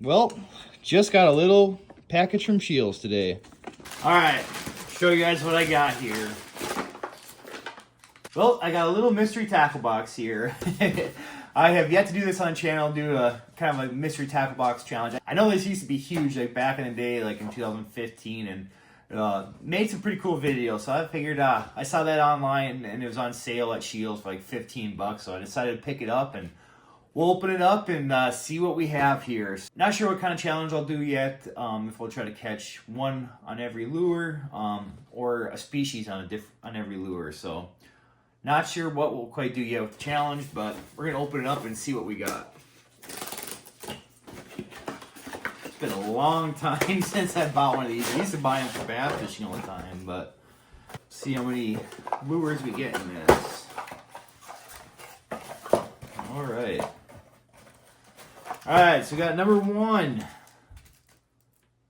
Well, just got a little package from Shields today. All right, show you guys what I got here. Well, I got a little mystery tackle box here. I have yet to do this on the channel, do a kind of a mystery tackle box challenge. I know this used to be huge, like back in the day, like in 2015, and made some pretty cool videos. So I figured I saw that online and it was on sale at Shields for like 15 bucks. So I decided to pick it up and we'll open it up and see what we have here. Not sure what kind of challenge I'll do yet. If we'll try to catch one on every lure, or a species on every lure. So not sure what we'll quite do yet with the challenge, but we're gonna open it up and see what we got. It's been a long time since I bought one of these. I used to buy them for bass fishing all the time, but see how many lures we get in this. All right. Alright, so we got number one.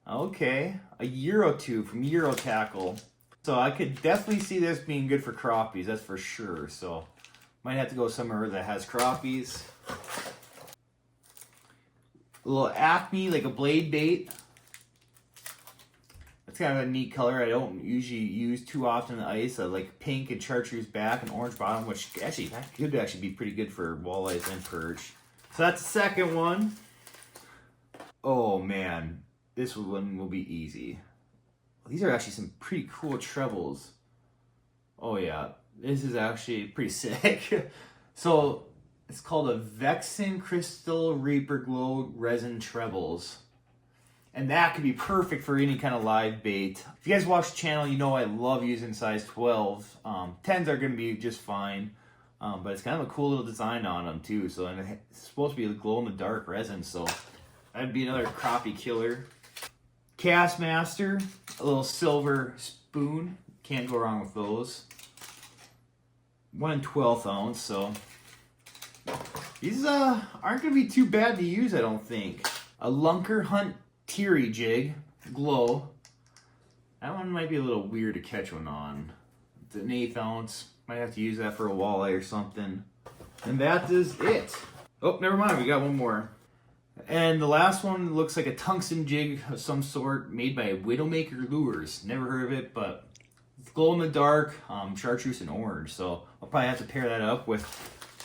Okay, a Euro tube from Euro Tackle. So I could definitely see this being good for crappies, that's for sure. So might have to go somewhere that has crappies. A little Acme, like a blade bait. That's kind of a neat color. I don't usually use too often in the ice. I like pink and chartreuse back and orange bottom, which actually that could actually be pretty good for walleyes and perch. So that's the second one. Oh man, this one will be easy. These are actually some pretty cool trebles. Oh yeah, this is actually pretty sick. So it's called a Vexen Crystal Reaper Glow Resin Trebles. And that could be perfect for any kind of live bait. If you guys watch the channel, you know I love using size 12. 10s are going to be just fine. But it's kind of a cool little design on them too. So and it's supposed to be a glow-in-the-dark resin, so that'd be another crappie killer. Castmaster, a little silver spoon. Can't go wrong with those. 1 1/12 ounce, so these aren't going to be too bad to use, I don't think. A Lunker Hunt Teary jig, glow. That one might be a little weird to catch one on. It's an 1/8 ounce. Might have to use that for a walleye or something. And that is it. Oh, never mind. We got one more. And the last one looks like a tungsten jig of some sort made by Widowmaker Lures. Never heard of it, but it's glow in the dark, chartreuse and orange. So I'll probably have to pair that up with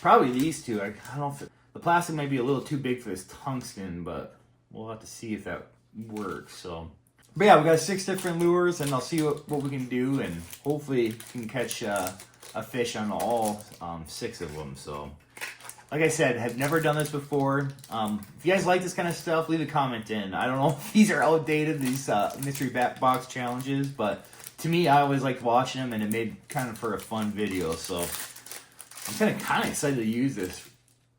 probably these two. I don't know if the plastic might be a little too big for this tungsten, but we'll have to see if that works. So, but yeah, we got 6 different lures, and I'll see what we can do, and hopefully we can catch a fish on all 6 of them. So like I said, have never done this before. If you guys like this kind of stuff, leave a comment in. I don't know if these are outdated, these mystery box challenges, but to me, I always liked watching them, and it made kind of for a fun video. So I'm kind of excited to use this.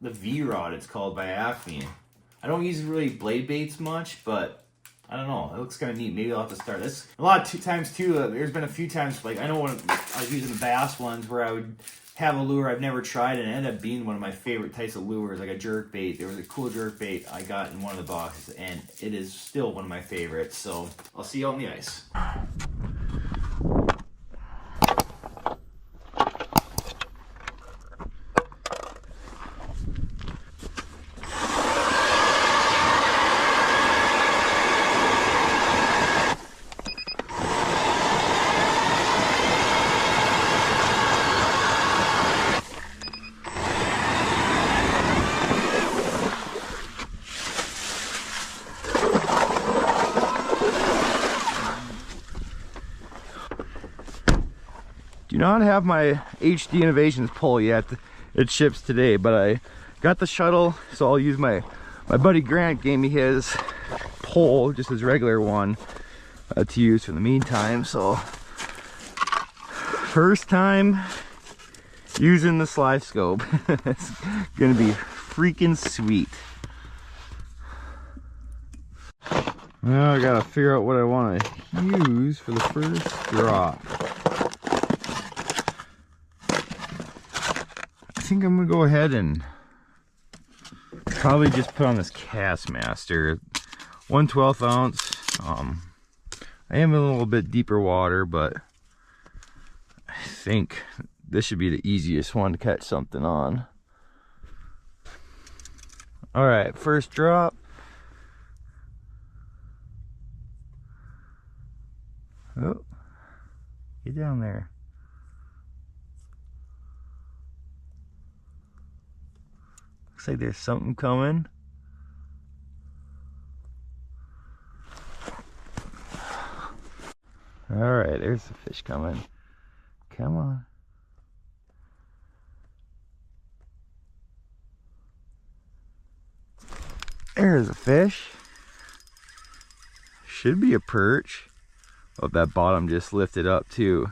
The V-Rod, it's called, by Acme. I don't use really blade baits much, but I don't know. It looks kind of neat. Maybe I'll have to start this. A lot of times too. There's been a few times, like I know when I was using the bass ones, where I would have a lure I've never tried, and it ended up being one of my favorite types of lures, like a jerk bait. There was a cool jerk bait I got in one of the boxes, and it is still one of my favorites. So I'll see you on the ice. Do not have my HD Innovations pole yet. It ships today, but I got the shuttle, so I'll use my buddy Grant gave me his pole, just his regular one, to use for the meantime. So first time using the slide scope. It's gonna be freaking sweet. Now I gotta figure out what I want to use for the first drop. I think I'm gonna go ahead and probably just put on this Castmaster 1 1/12 ounce. I am in a little bit deeper water, but I think this should be the easiest one to catch something on. All right, first drop. Oh, get down there. Looks like there's something coming. All right, there's the fish coming. Come on. There's a fish. Should be a perch. Oh, that bottom just lifted up too.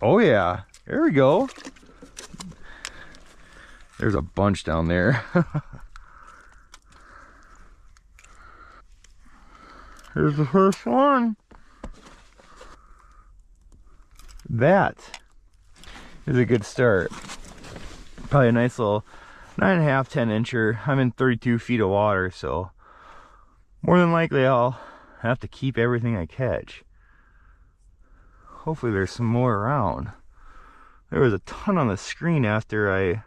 Oh yeah, there we go. There's a bunch down there. Here's the first one. That is a good start. Probably a nice little 9.5, 10 incher. I'm in 32 feet of water, so more than likely I'll have to keep everything I catch. Hopefully there's some more around. There was a ton on the screen after I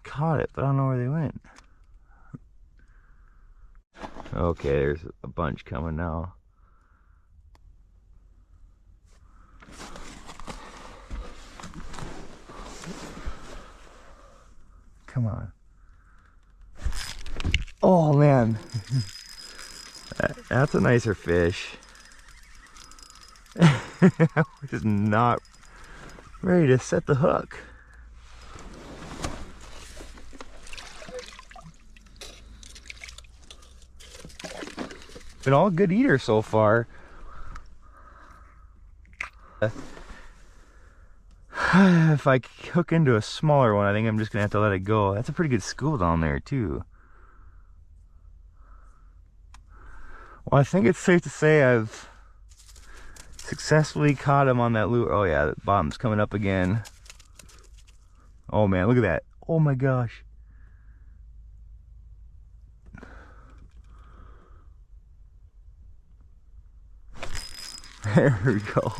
caught it, but I don't know where they went. Okay, there's a bunch coming now. Come on. Oh man. That's a nicer fish. I was not ready to set the hook. Been all good eaters so far. If I hook into a smaller one, I think I'm just gonna have to let it go. That's a pretty good school down there too. Well, I think it's safe to say I've successfully caught him on that lure. Oh yeah, the bottom's coming up again. Oh man, look at that. Oh my gosh. There we go.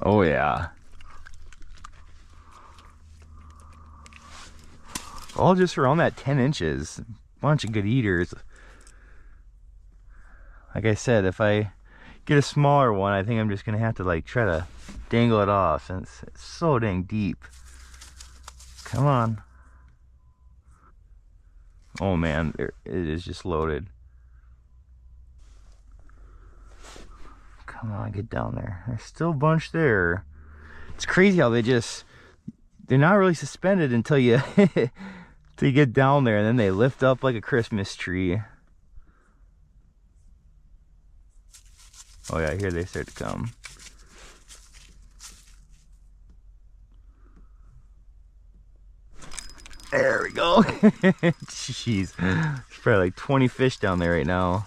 Oh yeah. All just around that 10 inches. Bunch of good eaters. Like I said, if I get a smaller one, I think I'm just gonna have to like try to dangle it off since it's so dang deep. Come on. Oh man, it is just loaded. Come on, get down there. There's still a bunch there. It's crazy how they're not really suspended until you until you get down there, and then they lift up like a Christmas tree. Oh yeah, here they start to come. There we go. Jeez, there's probably like 20 fish down there right now.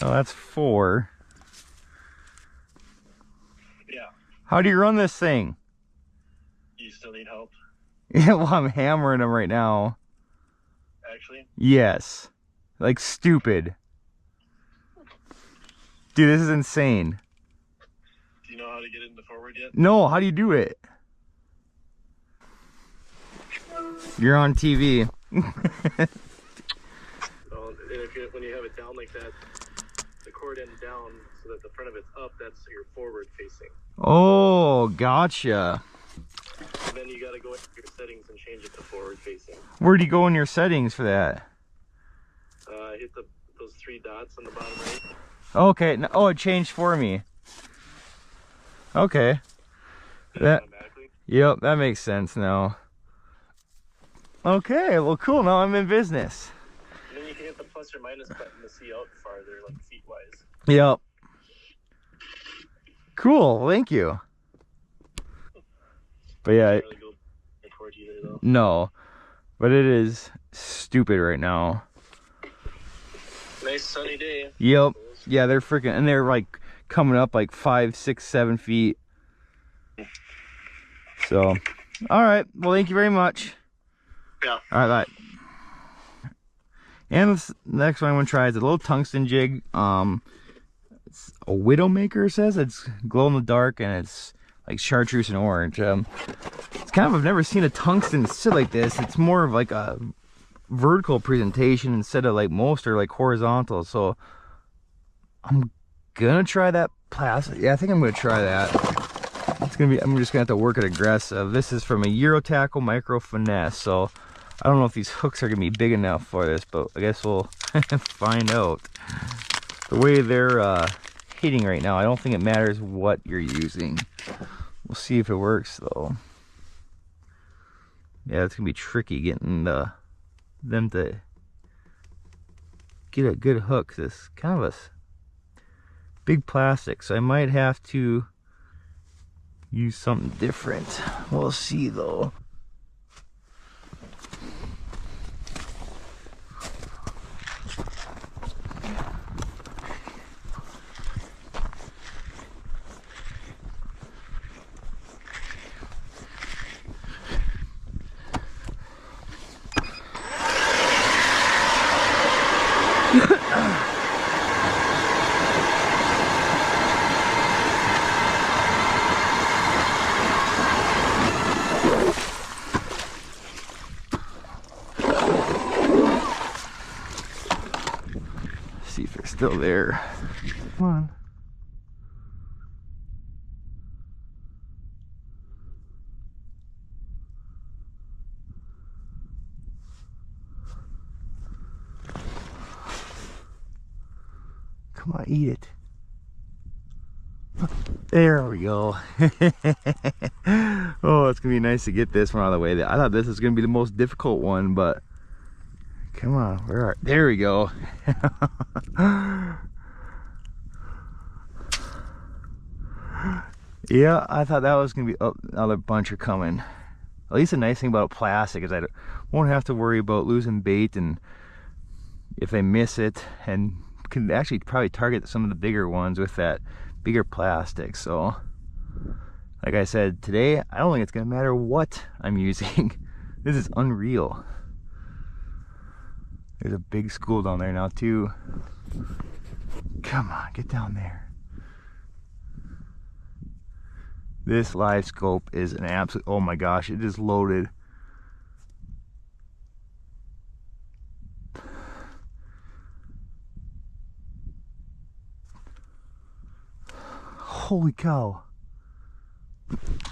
Oh, that's 4. Yeah. How do you run this thing? You still need help? Yeah, well, I'm hammering them right now. Actually? Yes. Like stupid. Dude, this is insane. Do you know how to get into forward yet? No, how do you do it? You're on TV. Well, when you have it down like that, the cord end down so that the front of it's up, that's your forward facing. Oh, gotcha. And then you gotta go into your settings and change it to forward facing. Where do you go in your settings for that? Hit those 3 dots on the bottom right. Okay. Oh, it changed for me. Okay. Automatically. Yep, that makes sense now. Okay, well cool, now I'm in business. And then you can hit the plus or minus button to see out farther, like feet wise. Yep. Cool, thank you. But yeah, Really go towards either, though. no. But it is stupid right now. Nice sunny day. Yep. Yeah, they're freaking, and they're like coming up like 5, 6, 7 feet. So, all right. Well, thank you very much. Yeah. All right, bye. And this next one I'm gonna try is a little tungsten jig. It's a Widowmaker, says. It's glow in the dark and it's like chartreuse and orange. It's kind of, I've never seen a tungsten sit like this. It's more of like a vertical presentation instead of like most are like horizontal. So I'm gonna try that plastic. Yeah, I think I'm gonna try that. It's gonna be, I'm just gonna have to work it aggressive. This is from a Euro Tackle Micro Finesse. So I don't know if these hooks are gonna be big enough for this, but I guess we'll find out. The way they're hitting right now, I don't think it matters what you're using. We'll see if it works though. Yeah, it's gonna be tricky getting them to get a good hook. This is kind of a big plastic, so I might have to use something different. We'll see though. See if they're still there. Come on. Come on, eat it. There we go. Oh, it's gonna be nice to get this one out of the way. I thought this was gonna be the most difficult one, but come on, where are, there we go. Yeah, I thought that was gonna be, oh, another bunch are coming. At least the nice thing about plastic is I won't have to worry about losing bait, and if I miss it, and can actually probably target some of the bigger ones with that bigger plastic. So like I said, today I don't think it's gonna matter what I'm using. This is unreal. There's a big school down there now too. Come on, get down there. This live scope is an absolute, oh my gosh, it is loaded. Holy cow.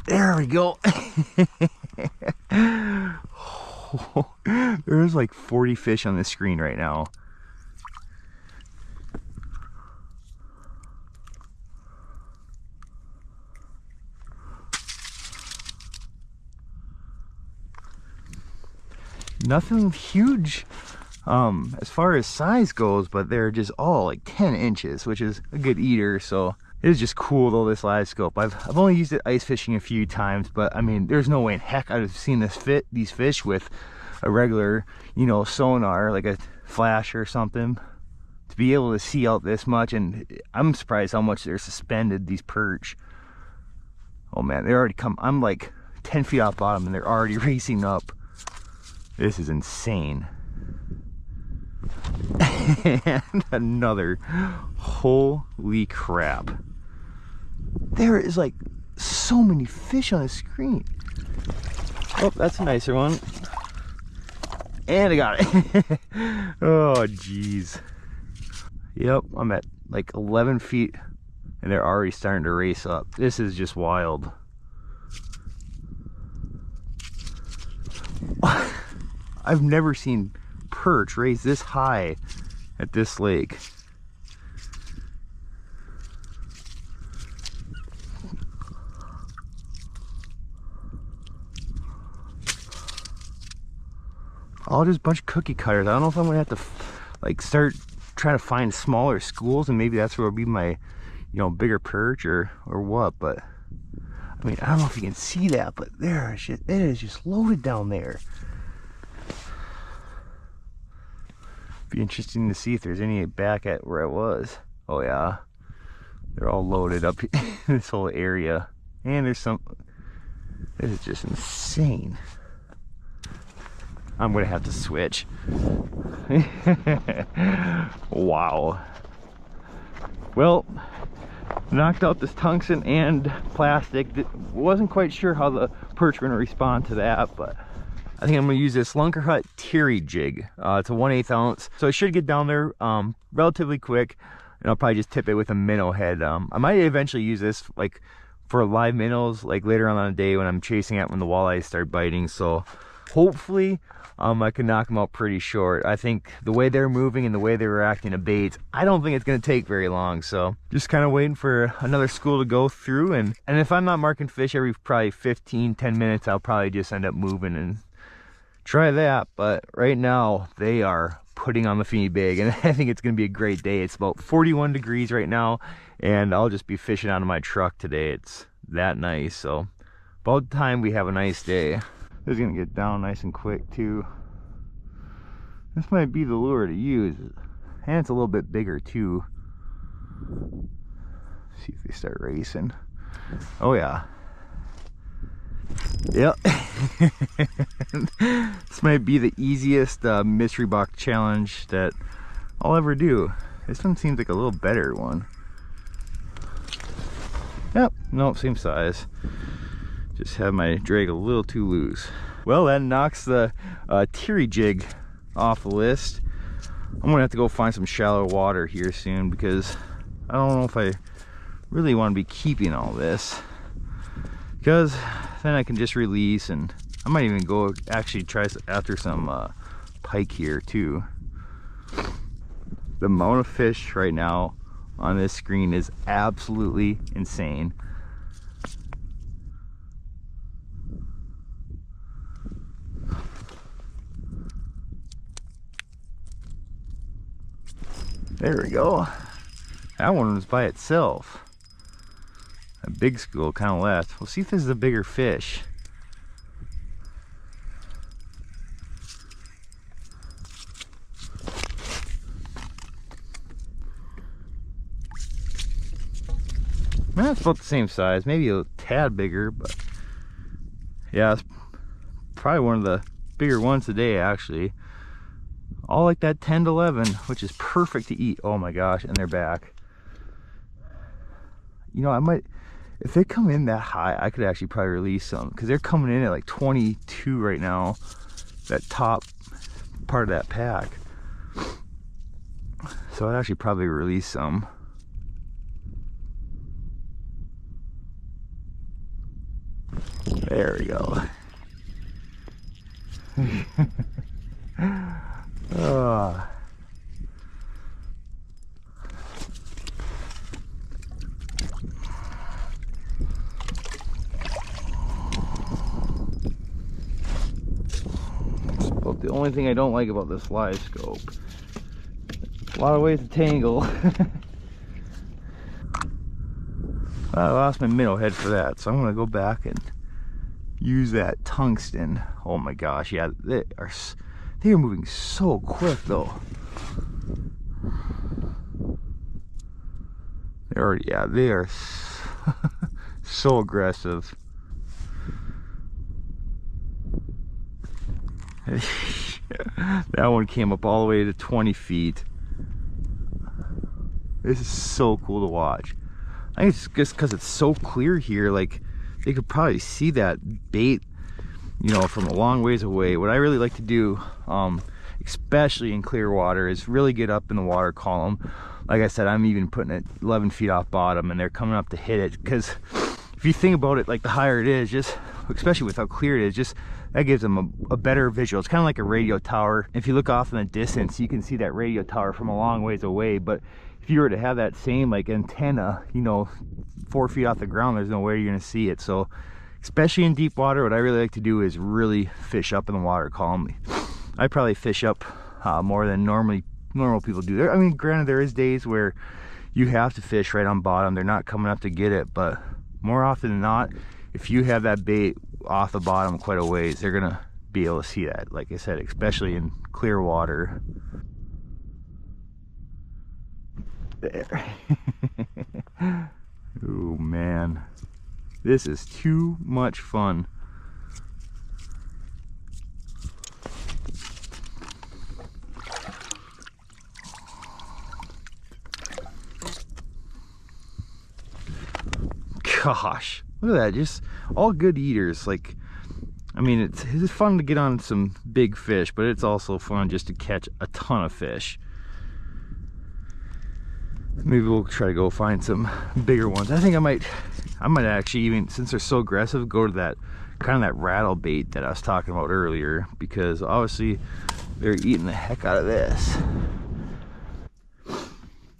There we go. There's like 40 fish on this screen right now. Nothing huge as far as size goes, but they're just all like 10 inches, which is a good eater. So it is just cool though, this live scope. I've only used it ice fishing a few times, but I mean, there's no way in heck I'd have seen these fish with a regular, you know, sonar, like a flash or something, to be able to see out this much. And I'm surprised how much they're suspended, these perch. Oh man, they already come, I'm like 10 feet off bottom and they're already racing up. This is insane. And another, holy crap. There is like so many fish on the screen. Oh, that's a nicer one. And I got it. Oh, geez. Yep, I'm at like 11 feet and they're already starting to race up. This is just wild. I've never seen perch raise this high at this lake. All just a bunch of cookie cutters. I don't know if I'm gonna have to like start trying to find smaller schools, and maybe that's where will be my, you know, bigger perch or what. But I mean, I don't know if you can see that, but there is just, it is just loaded down there. Be interesting to see if there's any back at where I was. Oh yeah, they're all loaded up in this whole area. And there's some, this is just insane. I'm gonna have to switch. Wow. Well, knocked out this tungsten and plastic. Wasn't quite sure how the perch were gonna respond to that, but I think I'm gonna use this Lunker Hut Terry jig. It's a 1/8 ounce, so it should get down there relatively quick, and I'll probably just tip it with a minnow head. I might eventually use this like for live minnows, like later on the day when I'm chasing it when the walleyes start biting. So hopefully I can knock them out pretty short. I think the way they're moving and the way they're reacting to baits, I don't think it's going to take very long. So just kind of waiting for another school to go through, and if I'm not marking fish every probably 15-10 minutes, I'll probably just end up moving and try that. But right now they are putting on the feed bag, and I think it's going to be a great day. It's about 41 degrees right now, and I'll just be fishing out of my truck today. It's that nice. So about time we have a nice day. This is gonna get down nice and quick too. This might be the lure to use, and it's a little bit bigger too. See if they start racing. Oh yeah. Yep. This might be the easiest mystery box challenge that I'll ever do. This one seems like a little better one. Yep, nope, same size. Just have my drag a little too loose. Well, that knocks the Terry jig off the list. I'm gonna have to go find some shallow water here soon, because I don't know if I really want to be keeping all this, because then I can just release, and I might even go actually try after some pike here too. The amount of fish right now on this screen is absolutely insane. There we go. That one was by itself. A big school kind of left. We'll see if this is a bigger fish. Well, it's about the same size, maybe a tad bigger, but yeah, it's probably one of the bigger ones today actually. All like that 10 to 11, which is perfect to eat. Oh my gosh, and they're back. You know, I might, if they come in that high, I could actually probably release some, because they're coming in at like 22 right now, that top part of that pack. So I'd actually probably release some. There we go. It's about the only thing I don't like about this live scope. A lot of ways to tangle. I lost my minnow head for that, so I'm gonna go back and use that tungsten. Oh my gosh, yeah, they are moving so quick though. They are so aggressive. That one came up all the way to 20 feet. This is so cool to watch. I think it's just because it's so clear here, like they could probably see that bait, you know, from a long ways away. What I really like to do, especially in clear water, is really get up in the water column. Like I said, I'm even putting it 11 feet off bottom, and they're coming up to hit it. Because if you think about it, like the higher it is, just especially with how clear it is, just that gives them a better visual. It's kind of like a radio tower. If you look off in the distance, you can see that radio tower from a long ways away. But if you were to have that same like antenna, you know, 4 feet off the ground, there's no way you're gonna see it. So especially in deep water, what I really like to do is really fish up in the water column. I probably fish up more than normal people do. I mean, granted, there is days where you have to fish right on bottom. They're not coming up to get it, but more often than not, if you have that bait off the bottom quite a ways, they're gonna be able to see that. Like I said, especially in clear water. There. Oh man, this is too much fun. gosh, look at that, just all good eaters. Like, I mean, it's fun to get on some big fish, but it's also fun just to catch a ton of fish. Maybe we'll try to go find some bigger ones. I think I might actually, even since they're so aggressive, go to that kind of that rattle bait that I was talking about earlier, because obviously they're eating the heck out of this.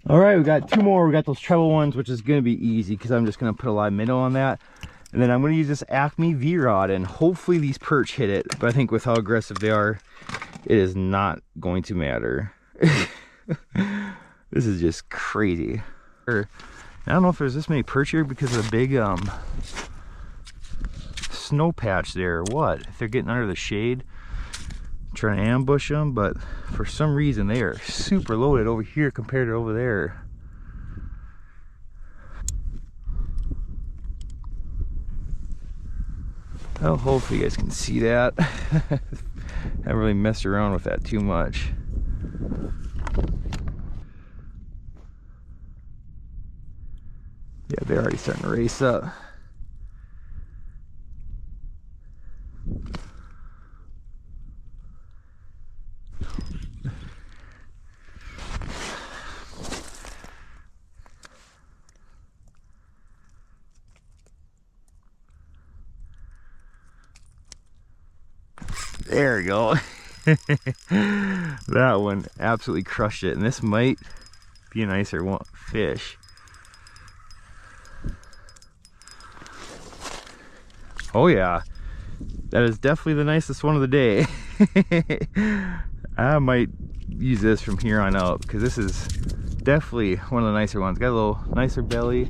All right, we got 2 more. We got those treble ones, which is going to be easy because I'm just going to put a live minnow on that. And then I'm going to use this Acme V-Rod, and hopefully these perch hit it. But I think with how aggressive they are, it is not going to matter. This is just crazy. I don't know if there's this many perch here because of the big snow patch there or what. If they're getting under the shade, trying to ambush them, but for some reason they are super loaded over here compared to over there. Well, hopefully you guys can see that. I haven't really messed around with that too much. Yeah, they're already starting to race up. There we go. That one absolutely crushed it, and this might be a nicer fish. Oh yeah, that is definitely the nicest one of the day. I might use this from here on out because this is definitely one of the nicer ones. Got a little nicer belly.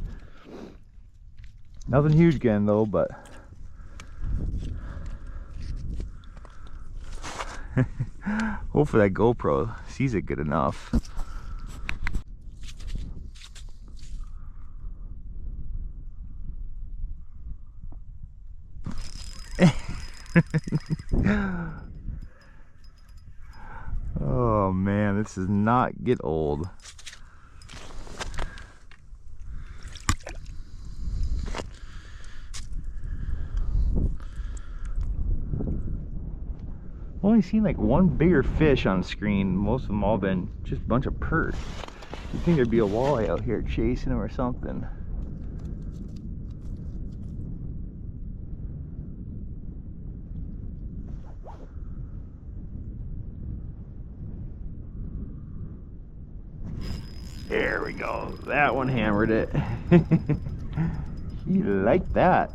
Nothing huge again though, but hopefully that GoPro sees it good enough. Oh man, this does not get old. Only seen like one bigger fish on screen. Most of them all been just a bunch of perch. You think there'd be a walleye out here chasing them or something? There we go. That one hammered it. He liked that.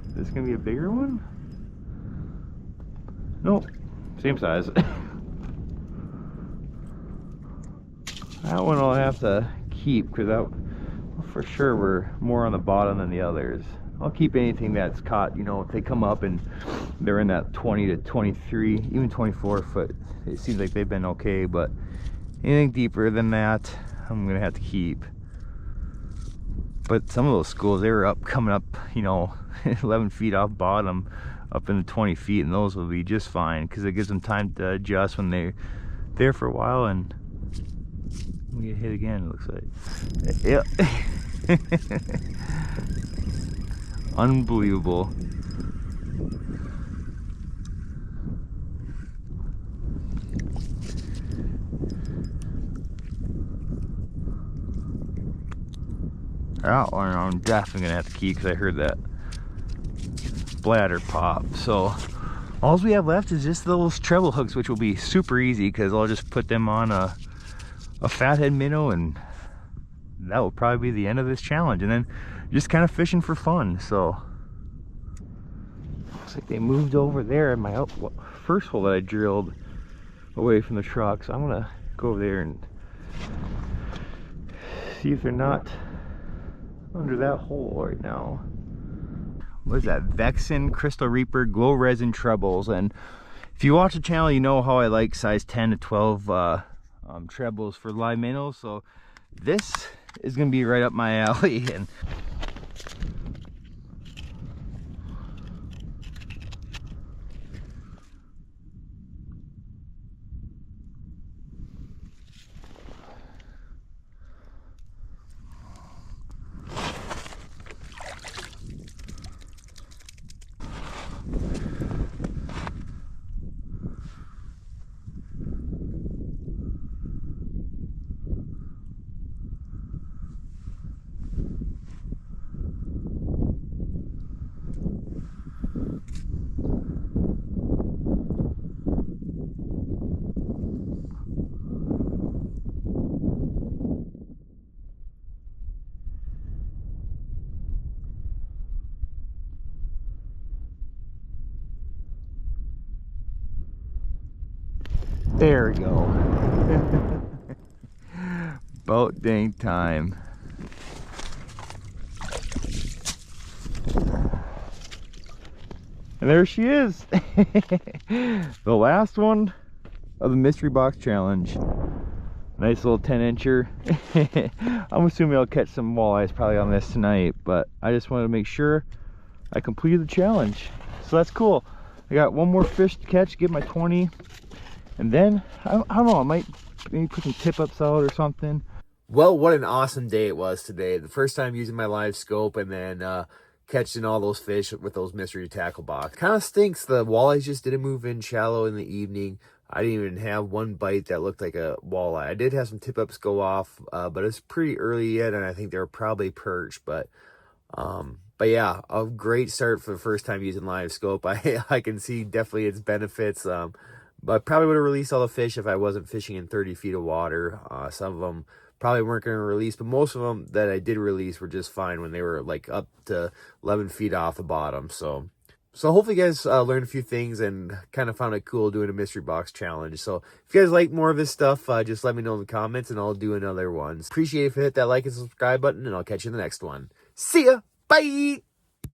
Is this gonna be a bigger one? Nope, same size. That one I'll have to keep because that for sure we're more on the bottom than the others. I'll keep anything that's caught, you know, if they come up and they're in that 20 to 23, even 24 foot. It seems like they've been okay, but anything deeper than that, I'm gonna have to keep. But some of those schools, they were coming up, you know, 11 feet off bottom, up into 20 feet, and those will be just fine because it gives them time to adjust when they're there for a while. And we get hit again, it looks like. Yep. Unbelievable. That one I'm definitely gonna have to keep because I heard that bladder pop. So all we have left is just those treble hooks, which will be super easy because I'll just put them on a fathead minnow, and that will probably be the end of this challenge. And then just kind of fishing for fun. So looks like they moved over there in my first hole that I drilled away from the truck. So I'm gonna go over there and see if they're not under that hole right now. What is that? Vexen Crystal Reaper Glow Resin Trebles. And if you watch the channel, you know how I like size 10 to 12 trebles for live minnows. So this is gonna be right up my alley. And There we go. About dang time. And there she is. The last one of the mystery box challenge. Nice little 10-incher. I'm assuming I'll catch some walleyes probably on this tonight, but I just wanted to make sure I completed the challenge. So that's cool. I got one more fish to catch, get my 20, and then I don't know, I might maybe put some tip ups out or something. Well, what an awesome day it was today. The first time using my live scope, and then catching all those fish with those mystery tackle box. Kind of stinks, the walleyes just didn't move in shallow in the evening. I didn't even have one bite that looked like a walleye. I did have some tip ups go off, but it's pretty early yet, and I think they were probably perch. But yeah, a great start for the first time using live scope. I can see definitely its benefits. But I probably would have released all the fish if I wasn't fishing in 30 feet of water. Some of them probably weren't going to release, but most of them that I did release were just fine when they were like up to 11 feet off the bottom. So hopefully you guys learned a few things and kind of found it cool doing a mystery box challenge. So if you guys like more of this stuff, just let me know in the comments and I'll do another one. Appreciate if you hit that like and subscribe button, and I'll catch you in the next one. See ya! Bye!